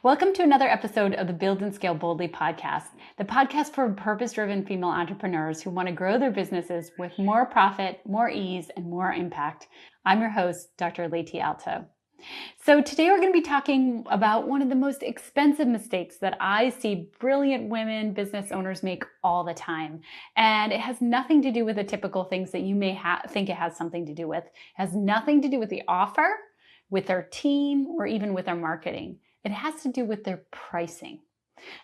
Welcome to another episode of the Build and Scale Boldly podcast, the podcast for purpose-driven female entrepreneurs who want to grow their businesses with more profit, more ease, and more impact. I'm your host, Dr. Leti Alto. So today we're going to be talking about one of the most expensive mistakes that I see brilliant women business owners make all the time. And it has nothing to do with the typical things that you may think it has something to do with. It has nothing to do with the offer, with their team, or even with their marketing. It has to do with their pricing.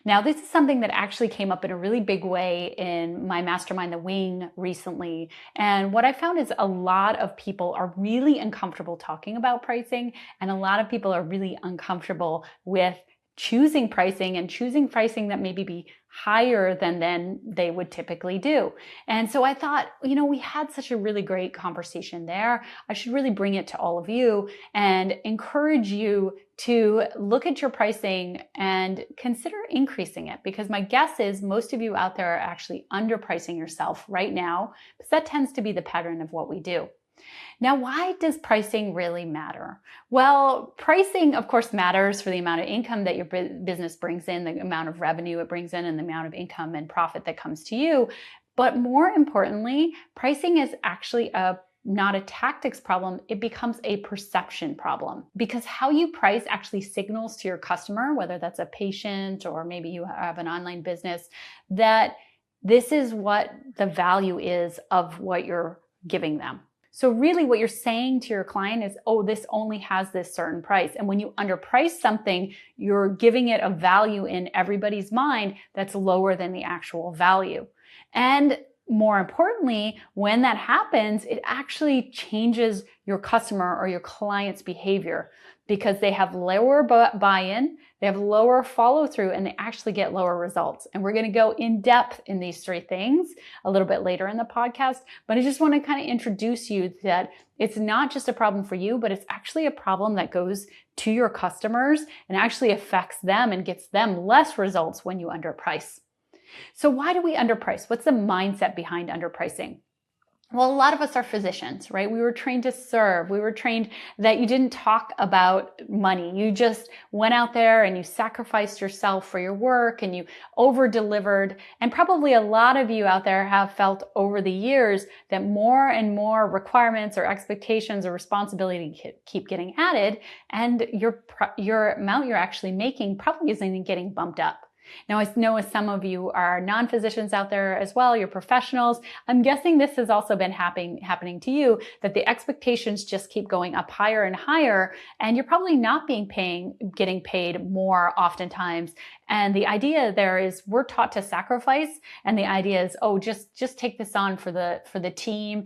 Now, this is something that actually came up in a really big way in my mastermind, The Wing, recently. And what I found is a lot of people are really uncomfortable talking about pricing, and a lot of people are really uncomfortable with choosing pricing and choosing pricing that maybe be higher than they would typically do. And so I thought, we had such a really great conversation there. I should really bring it to all of you and encourage you to look at your pricing and consider increasing it, because my guess is most of you out there are actually underpricing yourself right now, because that tends to be the pattern of what we do. Now, why does pricing really matter? Well, pricing, of course, matters for the amount of income that your business brings in, the amount of revenue it brings in, and the amount of income and profit that comes to you. But more importantly, pricing is actually not a tactics problem. It becomes a perception problem, because how you price actually signals to your customer, whether that's a patient or maybe you have an online business, that this is what the value is of what you're giving them. So really what you're saying to your client is, oh, this only has this certain price. And when you underprice something, you're giving it a value in everybody's mind that's lower than the actual value. And more importantly, when that happens, it actually changes your customer or your client's behavior, because they have lower buy-in, they have lower follow-through, and they actually get lower results. And we're going to go in depth in these three things a little bit later in the podcast, but I just want to kind of introduce you that it's not just a problem for you, but it's actually a problem that goes to your customers and actually affects them and gets them less results when you underprice. So why do we underprice? What's the mindset behind underpricing? Well, a lot of us are physicians, right? We were trained to serve. We were trained that you didn't talk about money. You just went out there and you sacrificed yourself for your work and you over-delivered. And probably a lot of you out there have felt over the years that more and more requirements or expectations or responsibility keep getting added, and your amount you're actually making probably isn't even getting bumped up. Now, I know some of you are non-physicians out there as well, you're professionals. I'm guessing this has also been happening to you, that the expectations just keep going up higher and higher, and you're probably not getting paid more oftentimes. And the idea there is we're taught to sacrifice, and the idea is, oh, just take this on for the team,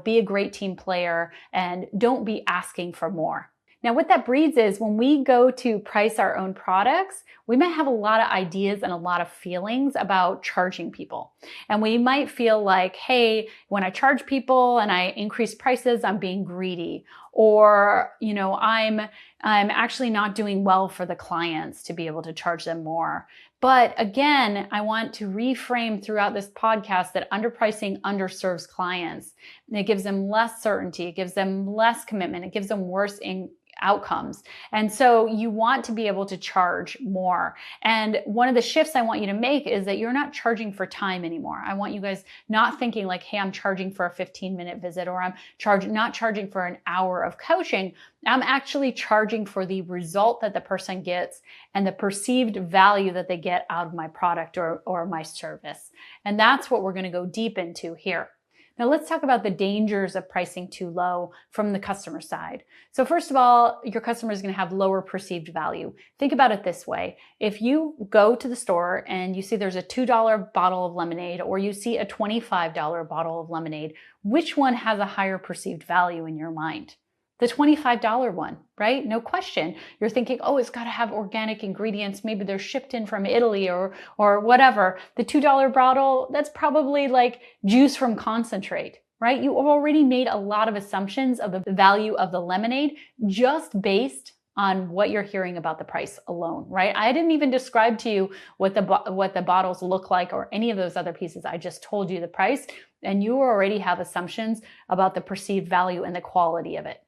be a great team player and don't be asking for more. Now, what that breeds is when we go to price our own products, we might have a lot of ideas and a lot of feelings about charging people. And we might feel like, hey, when I charge people and I increase prices, I'm being greedy. Or, I'm actually not doing well for the clients to be able to charge them more. But again, I want to reframe throughout this podcast that underpricing underserves clients. And it gives them less certainty. It gives them less commitment. It gives them worse outcomes. And so you want to be able to charge more. And one of the shifts I want you to make is that you're not charging for time anymore. I want you guys not thinking like, hey, I'm charging for a 15-minute visit, or I'm not charging for an hour of coaching. I'm actually charging for the result that the person gets and the perceived value that they get out of my product or my service. And that's what we're going to go deep into here. Now let's talk about the dangers of pricing too low from the customer side. So first of all, your customer is going to have lower perceived value. Think about it this way. If you go to the store and you see there's a $2 bottle of lemonade, or you see a $25 bottle of lemonade, which one has a higher perceived value in your mind? The $25 one, right? No question. You're thinking, oh, it's got to have organic ingredients. Maybe they're shipped in from Italy or whatever. The $2 bottle, that's probably like juice from concentrate, right? You already made a lot of assumptions of the value of the lemonade just based on what you're hearing about the price alone, right? I didn't even describe to you what the bottles look like or any of those other pieces. I just told you the price, and you already have assumptions about the perceived value and the quality of it.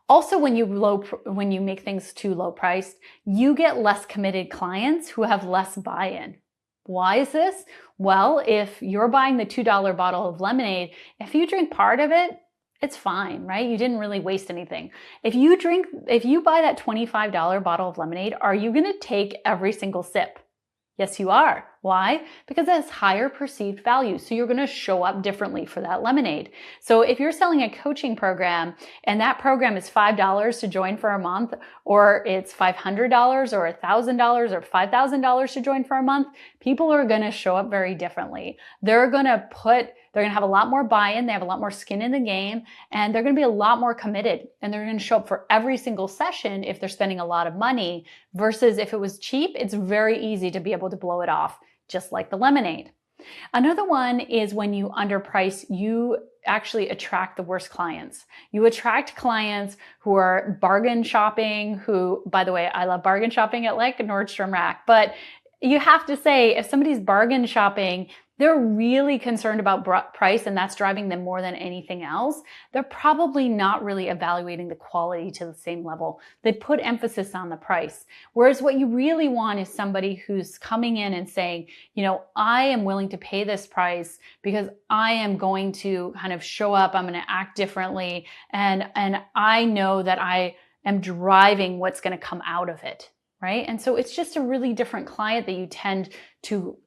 Also, when you make things too low priced, you get less committed clients who have less buy-in. Why is this? Well, if you're buying the $2 bottle of lemonade, if you drink part of it, it's fine, right? You didn't really waste anything. If you buy that $25 bottle of lemonade, are you going to take every single sip? Yes, you are. Why? Because it has higher perceived value. So you're going to show up differently for that lemonade. So if you're selling a coaching program and that program is $5 to join for a month, or it's $500 or $1,000 or $5,000 to join for a month, people are going to show up very differently. They're going to have a lot more buy-in. They have a lot more skin in the game, and they're going to be a lot more committed, and they're going to show up for every single session if they're spending a lot of money, versus if it was cheap, it's very easy to be able to blow it off, just like the lemonade. Another one is when you underprice, you actually attract the worst clients. You attract clients who are bargain shopping, who, by the way, I love bargain shopping at like Nordstrom Rack, but you have to say, if somebody's bargain shopping, they're really concerned about price and that's driving them more than anything else, they're probably not really evaluating the quality to the same level. They put emphasis on the price. Whereas what you really want is somebody who's coming in and saying, I am willing to pay this price because I am going to kind of show up, I'm going to act differently, and I know that I am driving what's going to come out of it. Right? And so it's just a really different client that you tend to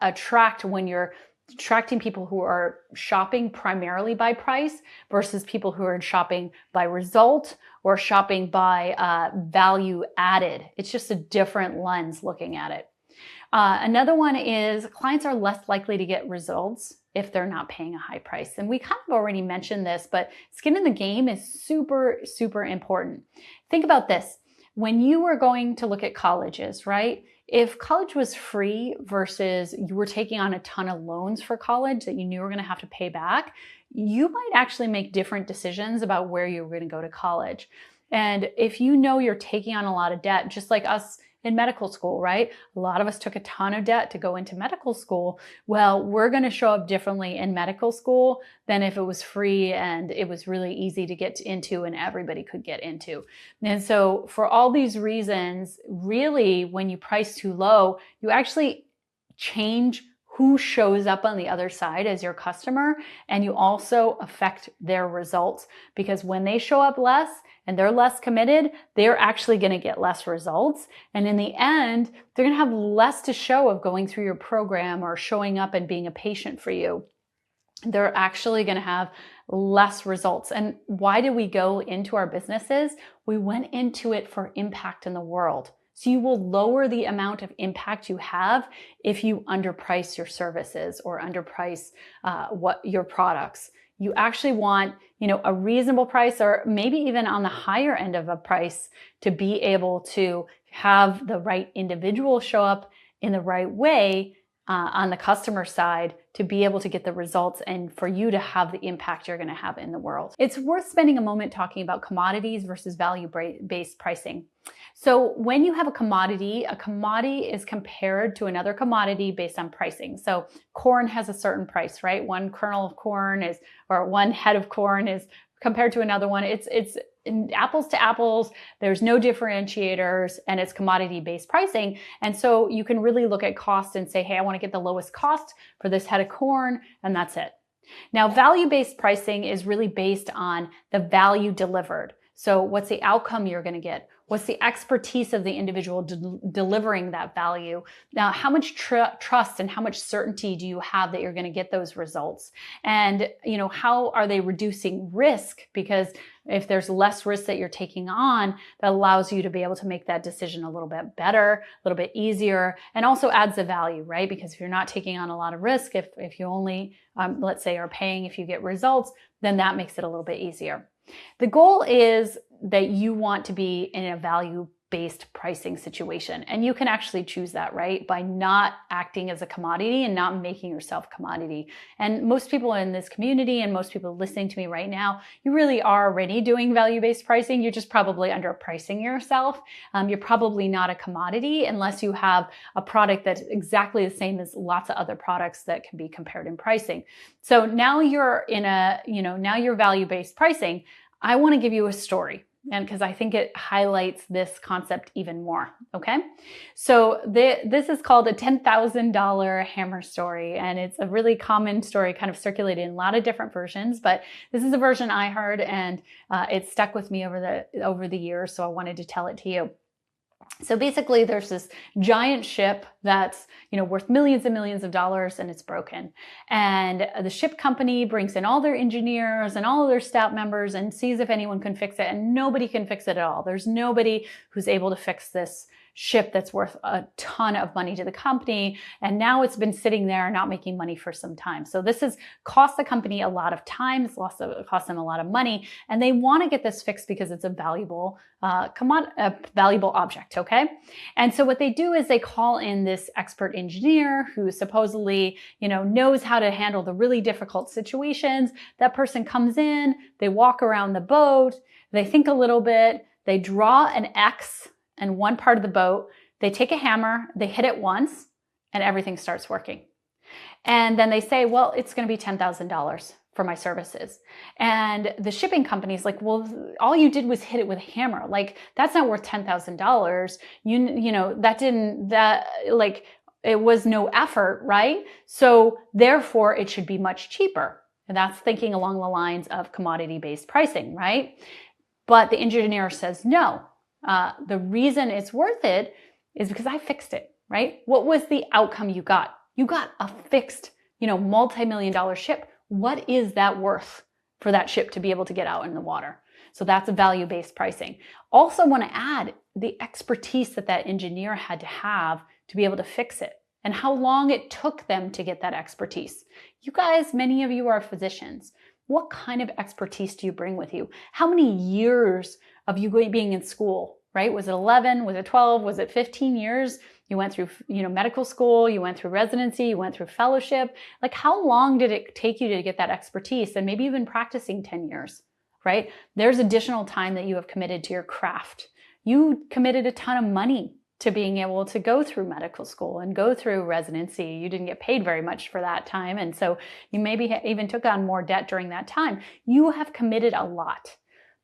attract when you're attracting people who are shopping primarily by price versus people who are shopping by result or shopping by value added. It's just a different lens looking at it. Another one is clients are less likely to get results if they're not paying a high price. And we kind of already mentioned this, but skin in the game is super, super important. Think about this. When you were going to look at colleges, right? If college was free versus you were taking on a ton of loans for college that you knew you were going to have to pay back, you might actually make different decisions about where you're going to go to college. And if you know you're taking on a lot of debt, just like us in medical school, right? A lot of us took a ton of debt to go into medical school. Well, we're going to show up differently in medical school than if it was free and it was really easy to get into and everybody could get into. And so for all these reasons, really, when you price too low, you actually change who shows up on the other side as your customer, and you also affect their results, because when they show up less and they're less committed, they're actually going to get less results. And in the end, they're going to have less to show of going through your program or showing up and being a patient for you. They're actually going to have less results. And why did we go into our businesses? We went into it for impact in the world. So you will lower the amount of impact you have if you underprice your services or underprice your products. You actually want, a reasonable price, or maybe even on the higher end of a price, to be able to have the right individual show up in the right way on the customer side to be able to get the results and for you to have the impact you're going to have in the world. It's worth spending a moment talking about commodities versus value-based pricing. So when you have a commodity is compared to another commodity based on pricing. So corn has a certain price, right? One kernel of corn or one head of corn is compared to another one. It's apples to apples. There's no differentiators, and it's commodity-based pricing. And so you can really look at cost and say, hey, I want to get the lowest cost for this head of corn, and that's it. Now, value-based pricing is really based on the value delivered. So what's the outcome you're going to get? What's the expertise of the individual delivering that value? Now, how much trust and how much certainty do you have that you're going to get those results? And, how are they reducing risk? Because if there's less risk that you're taking on, that allows you to be able to make that decision a little bit better, a little bit easier, and also adds the value, right? Because if you're not taking on a lot of risk, if you only, let's say, are paying if you get results, then that makes it a little bit easier. The goal is that you want to be in a value-based pricing situation. And you can actually choose that, right? By not acting as a commodity and not making yourself a commodity. And most people in this community and most people listening to me right now, you really are already doing value-based pricing. You're just probably underpricing yourself. You're probably not a commodity unless you have a product that's exactly the same as lots of other products that can be compared in pricing. So now you're in now you're value-based pricing. I want to give you a story. and because I think it highlights this concept even more. Okay. So this is called a $10,000 hammer story. And it's a really common story, kind of circulated in a lot of different versions, but this is a version I heard, and it stuck with me over the years. So I wanted to tell it to you. So basically there's this giant ship that's, worth millions and millions of dollars, and it's broken. And the ship company brings in all their engineers and all of their staff members and sees if anyone can fix it, and nobody can fix it at all. There's nobody who's able to fix this ship that's worth a ton of money to the company. And now it's been sitting there not making money for some time. So this has cost the company a lot of time. It's cost them a lot of money. And they want to get this fixed because it's a valuable valuable object. Okay. And so what they do is they call in this expert engineer who supposedly, knows how to handle the really difficult situations. That person comes in, they walk around the boat, they think a little bit, they draw an X and one part of the boat, they take a hammer, they hit it once, and everything starts working. And then they say, well, it's going to be $10,000 for my services. And the shipping company's like, well, all you did was hit it with a hammer. Like, that's not worth $10,000. It was no effort, right? So therefore it should be much cheaper. And that's thinking along the lines of commodity-based pricing, right? But the engineer says, no, the reason it's worth it is because I fixed it, right? What was the outcome you got? You got a fixed, multi-million-dollar ship. What is that worth for that ship to be able to get out in the water? So that's value-based pricing. Also want to add the expertise that engineer had to have to be able to fix it, and how long it took them to get that expertise. You guys, many of you are physicians. What kind of expertise do you bring with you? How many years of you being in school, right? Was it 11? Was it 12? Was it 15 years? You went through, medical school, you went through residency, you went through fellowship. Like, how long did it take you to get that expertise? And maybe you've been practicing 10 years, right? There's additional time that you have committed to your craft. You committed a ton of money to being able to go through medical school and go through residency. You didn't get paid very much for that time. And so you maybe even took on more debt during that time. You have committed a lot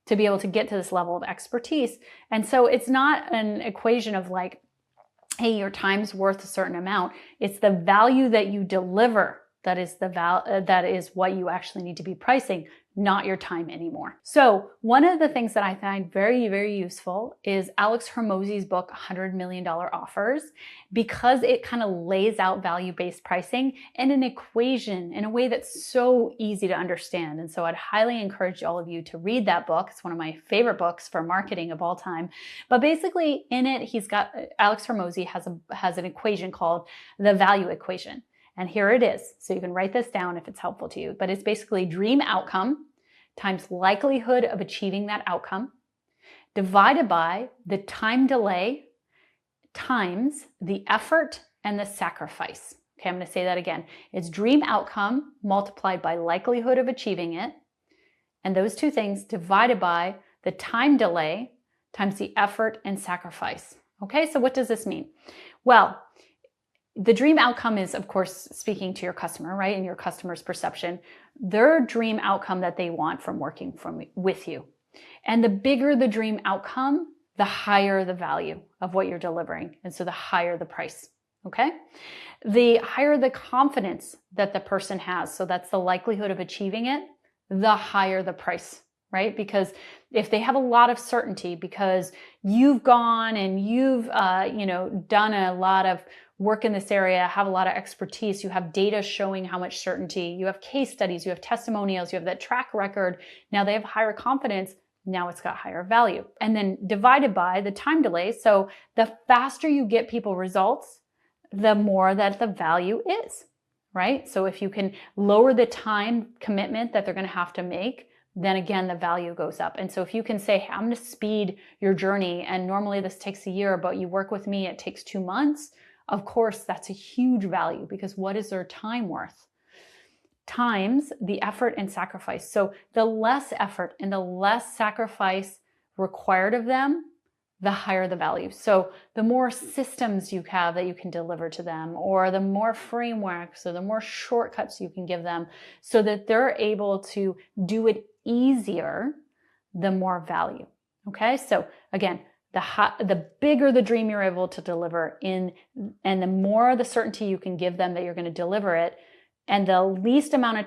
to be able to get to this level of expertise. And so it's not an equation of like, hey, your time's worth a certain amount. It's the value that you deliver that is what you actually need to be pricing, not your time anymore. So one of the things that I find very, very useful is Alex Hormozi's book, $100 Million Offers, because it kind of lays out value-based pricing in an equation in a way that's so easy to understand. And so I'd highly encourage all of you to read that book. It's one of my favorite books for marketing of all time. But basically in it, Alex Hormozi has an equation called the value equation. And here it is. So you can write this down if it's helpful to you. But it's basically dream outcome times likelihood of achieving that outcome divided by the time delay times the effort and the sacrifice. Okay, I'm going to say that again. It's dream outcome multiplied by likelihood of achieving it. And those two things divided by the time delay times the effort and sacrifice. Okay, so what does this mean? Well, the dream outcome is, of course, speaking to your customer, right? And your customer's perception, their dream outcome that they want from working with you. And the bigger the dream outcome, the higher the value of what you're delivering. And so the higher the price, okay? The higher the confidence that the person has, so that's the likelihood of achieving it, the higher the price, right? Because if they have a lot of certainty because you've gone and you've, done a lot of work in this area, have a lot of expertise, you have data showing how much certainty, you have case studies, you have testimonials, you have that track record. Now they have higher confidence. Now it's got higher value. And then divided by the time delay. So the faster you get people results, the more that the value is, right? So if you can lower the time commitment that they're going to have to make, then again, the value goes up. And so if you can say, hey, I'm going to speed your journey, and normally this takes a year, but you work with me, it takes 2 months. Of course, that's a huge value, because what is their time worth? Times the effort and sacrifice. So the less effort and the less sacrifice required of them, the higher the value. So the more systems you have that you can deliver to them, or the more frameworks or the more shortcuts you can give them so that they're able to do it easier, the more value. Okay, so again, the bigger the dream you're able to deliver in, and the more the certainty you can give them that you're going to deliver it, and the less amount of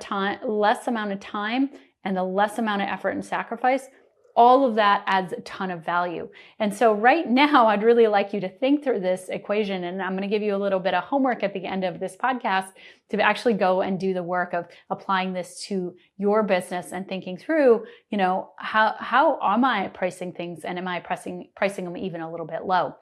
time, and the less amount of effort and sacrifice, all of that adds a ton of value. And so right now, I'd really like you to think through this equation, and I'm going to give you a little bit of homework at the end of this podcast to actually go and do the work of applying this to your business and thinking through, how am I pricing things, and am I pricing them even a little bit low?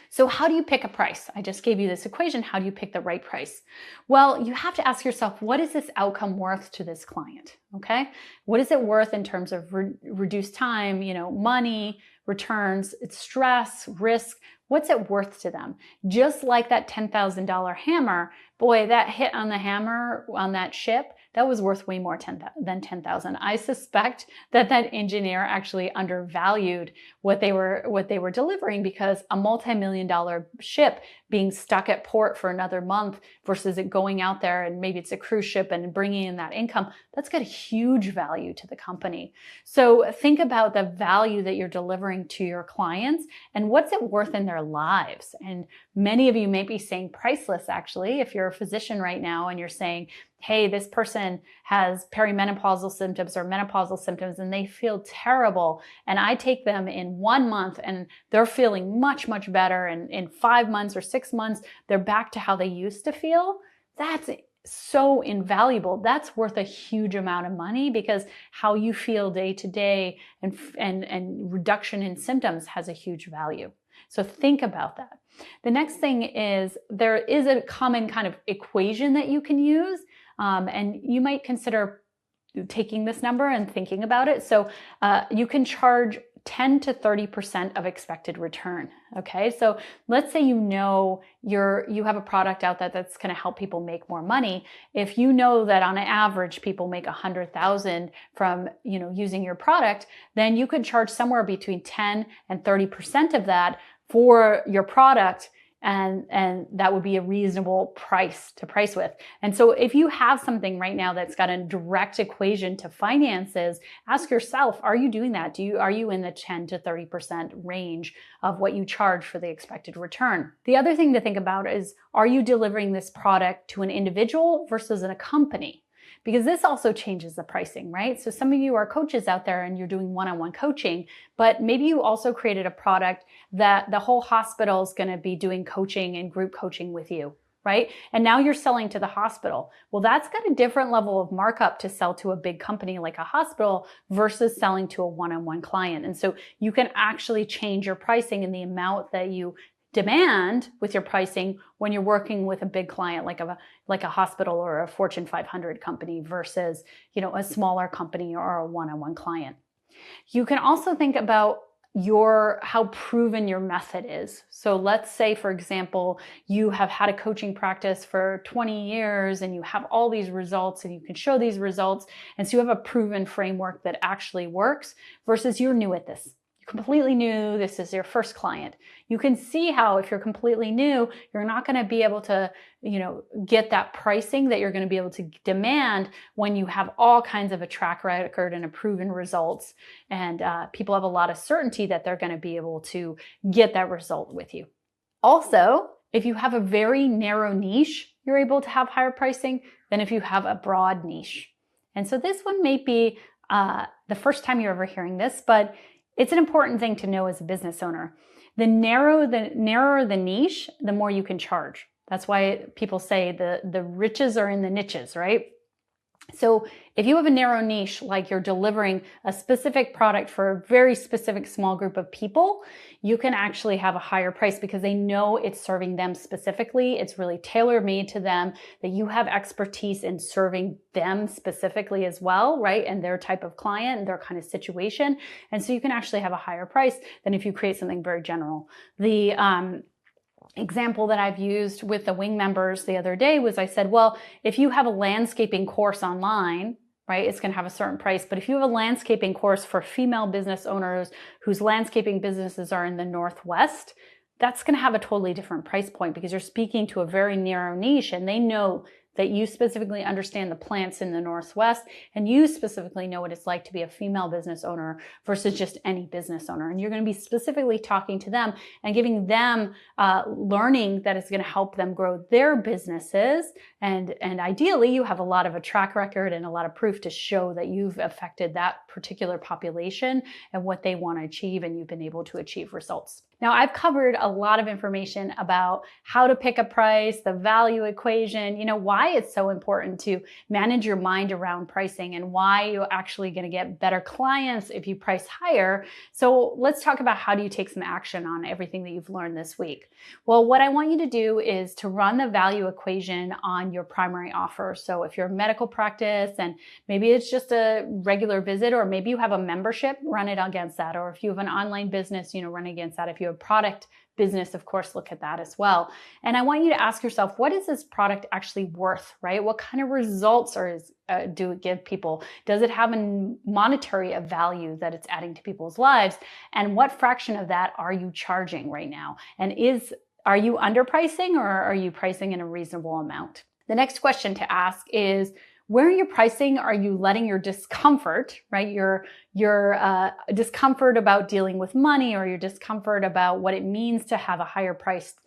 So how do you pick a price? I just gave you this equation. How do you pick the right price? Well, you have to ask yourself, what is this outcome worth to this client? Okay. What is it worth in terms of reduced time, money, returns, it's stress, risk? What's it worth to them? Just like that $10,000 hammer, boy, that hit on the hammer on that ship, that was worth way more than 10,000. I suspect that engineer actually undervalued what they were delivering, because a multi-million-dollar ship being stuck at port for another month versus it going out there, and maybe it's a cruise ship and bringing in that income, that's got a huge value to the company. So think about the value that you're delivering to your clients and what's it worth in their lives. And many of you may be saying priceless, actually. If you're a physician right now and you're saying, hey, this person has perimenopausal symptoms or menopausal symptoms and they feel terrible, and I take them in 1 month and they're feeling much, much better, and in 5 months or 6 months, they're back to how they used to feel, that's so invaluable. That's worth a huge amount of money, because how you feel day to day and reduction in symptoms has a huge value. So think about that. The next thing is, there is a common kind of equation that you can use, and you might consider taking this number and thinking about it. So you can charge 10 to 30% of expected return. Okay, so let's say you have a product out there that's going to help people make more money. If you know that on average people make 100,000 from using your product, then you could charge somewhere between 10 and 30% of that for your product. And that would be a reasonable price to price with. And so if you have something right now that's got a direct equation to finances, ask yourself, are you doing that? Are you in the 10 to 30% range of what you charge for the expected return? The other thing to think about is, are you delivering this product to an individual versus a company? Because this also changes the pricing, right? So some of you are coaches out there and you're doing one-on-one coaching, but maybe you also created a product that the whole hospital is going to be doing coaching and group coaching with you, right? And now you're selling to the hospital. Well, that's got a different level of markup to sell to a big company like a hospital versus selling to a one-on-one client. And so you can actually change your pricing and the amount that you demand with your pricing when you're working with a big client like a hospital or a Fortune 500 company versus a smaller company or a one-on-one client. You can also think about how proven your method is. So let's say, for example, you have had a coaching practice for 20 years and you have all these results and you can show these results, and so you have a proven framework that actually works, versus you're new at this. Completely new, this is your first client. You can see how, if you're completely new, you're not going to be able to, get that pricing that you're going to be able to demand when you have all kinds of a track record and a proven results, and people have a lot of certainty that they're going to be able to get that result with you. Also, if you have a very narrow niche, you're able to have higher pricing than if you have a broad niche. And so this one may be the first time you're ever hearing this, but it's an important thing to know as a business owner. The narrower the niche, the more you can charge. That's why people say the riches are in the niches, right? So if you have a narrow niche, like you're delivering a specific product for a very specific small group of people, you can actually have a higher price because they know it's serving them specifically. It's really tailor-made to them, that you have expertise in serving them specifically as well, right? And their type of client and their kind of situation. And so you can actually have a higher price than if you create something very general. The example that I've used with the wing members the other day was, I said, well, if you have a landscaping course online, right, it's going to have a certain price. But if you have a landscaping course for female business owners whose landscaping businesses are in the Northwest, that's going to have a totally different price point, because you're speaking to a very narrow niche and they know that you specifically understand the plants in the Northwest, and you specifically know what it's like to be a female business owner versus just any business owner. And you're going to be specifically talking to them and giving them learning that is going to help them grow their businesses. And ideally, you have a lot of a track record and a lot of proof to show that you've affected that particular population and what they want to achieve, and you've been able to achieve results. Now, I've covered a lot of information about how to pick a price, the value equation, why it's so important to manage your mind around pricing and why you're actually going to get better clients if you price higher. So let's talk about how do you take some action on everything that you've learned this week. Well, what I want you to do is to run the value equation on your primary offer. So if you're a medical practice and maybe it's just a regular visit, or maybe you have a membership, run it against that. Or if you have an online business, run against that. If you have a product business, of course, look at that as well. And I want you to ask yourself, what is this product actually worth, right? What kind of results do it give people? Does it have a monetary value that it's adding to people's lives? And what fraction of that are you charging right now? And are you underpricing, or are you pricing in a reasonable amount? The next question to ask is, where you're pricing, are you letting your discomfort, right? Your discomfort about dealing with money, or your discomfort about what it means to have a higher priced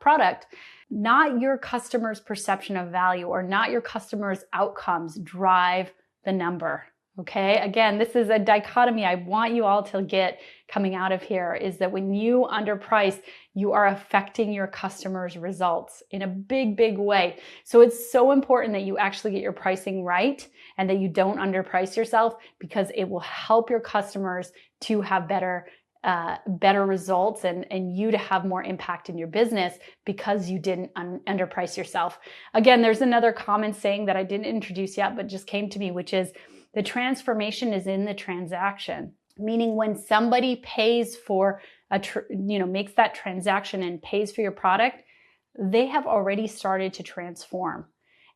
product, not your customer's perception of value or not your customer's outcomes, drive the number. Okay. Again, this is a dichotomy I want you all to get coming out of here, is that when you underprice, you are affecting your customers' results in a big, big way. So it's so important that you actually get your pricing right and that you don't underprice yourself, because it will help your customers to have better results and you to have more impact in your business because you didn't underprice yourself. Again, there's another common saying that I didn't introduce yet, but just came to me, which is the transformation is in the transaction. Meaning when somebody pays for makes that transaction and pays for your product, they have already started to transform.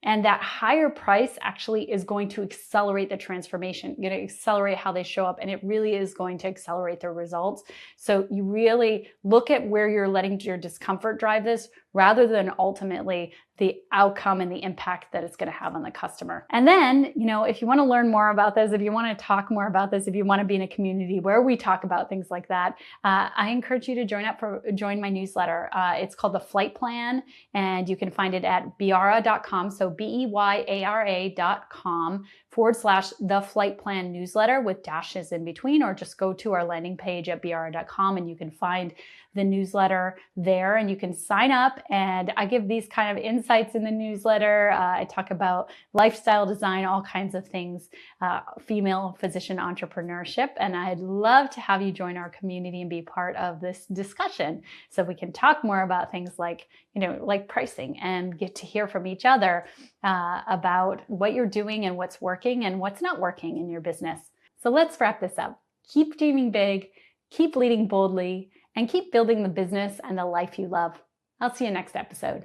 And that higher price actually is going to accelerate the transformation, going to accelerate how they show up, and it really is going to accelerate their results. So you really look at where you're letting your discomfort drive this, rather than ultimately the outcome and the impact that it's going to have on the customer. And then, if you want to learn more about this, if you want to talk more about this, if you want to be in a community where we talk about things like that, I encourage you to join my newsletter. It's called The Flight Plan, and you can find it at beyara.com. So BEYARA.com/The Flight Plan newsletter with dashes in between, or just go to our landing page at beyara.com and you can find the newsletter there, and you can sign up. And I give these kind of insights in the newsletter. I talk about lifestyle design, all kinds of things, female physician entrepreneurship. And I'd love to have you join our community and be part of this discussion, so we can talk more about things like pricing, and get to hear from each other about what you're doing and what's working and what's not working in your business. So let's wrap this up. Keep dreaming big, keep leading boldly, and keep building the business and the life you love. I'll see you next episode.